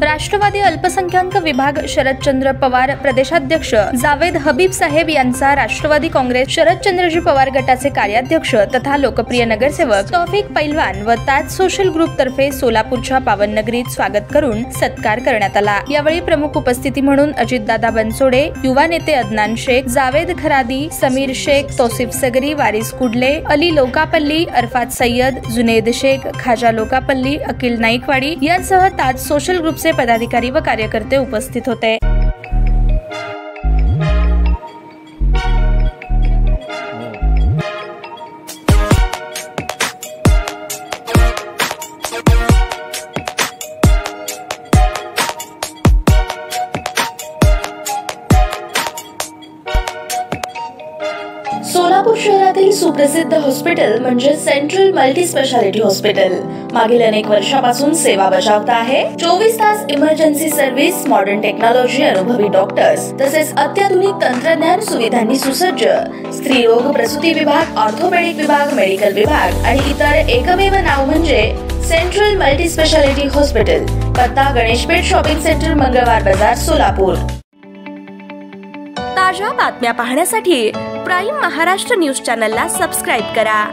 राष्ट्रवादी अल्पसंख्याक विभाग शरदचंद्र पवार प्रदेशाध्यक्ष जावेद हबीब साहेब यांचा राष्ट्रवादी काँग्रेस शरदचंद्रजी पवार गटाचे कार्याध्यक्ष तथा लोकप्रिय नगरसेवक तौफिक पैलवान व ताज सोशल ग्रुप तर्फे सोलापूरच्या पावन नगरीत स्वागत करून सत्कार करण्यात आला। यावेळी प्रमुख उपस्थिती म्हणून अजितदादा बनसोडे, युवा नेते अदनान शेख, जावेद खरादी, समीर शेख, तौसिफ सगरी, वारिस कुडले, अली लोकापल्ली, अरफात सय्यद, जुनेद शेख, खाजा लोकापल्ली, अकिल नाईकवाडी यांसह ताज सोशल ग्रुपचे पदाधिकारी व कार्यकर्ते उपस्थित होते। सोलापूर शहरातील सुप्रसिद्ध हॉस्पिटल म्हणजे सेंट्रल मल्टी स्पेशालिटी हॉस्पिटल मागील अनेक वर्षापासून सेवा बजावत आहे। 24 तास इमर्जन्सी सर्व्हिस, मॉडर्न टेक्नॉलॉजी, अनुभवी डॉक्टर्स तसेच अत्याधुनिक तंत्रज्ञान सुविधांनी सुसज्ज स्त्रीरोग प्रसूती विभाग, ऑर्थोपेडिक विभाग, मेडिकल विभाग आणि इतर एकमेव नाव म्हणजे सेंट्रल मल्टी स्पेशालिटी हॉस्पिटल। पत्ता गणेशपेठ शॉपिंग सेंटर, मंगळवार बाजार, सोलापूर। ताज्या बातम्या पाहण्यासाठी प्राईम महाराष्ट्र न्यूज चॅनलला सबस्क्राइब करा।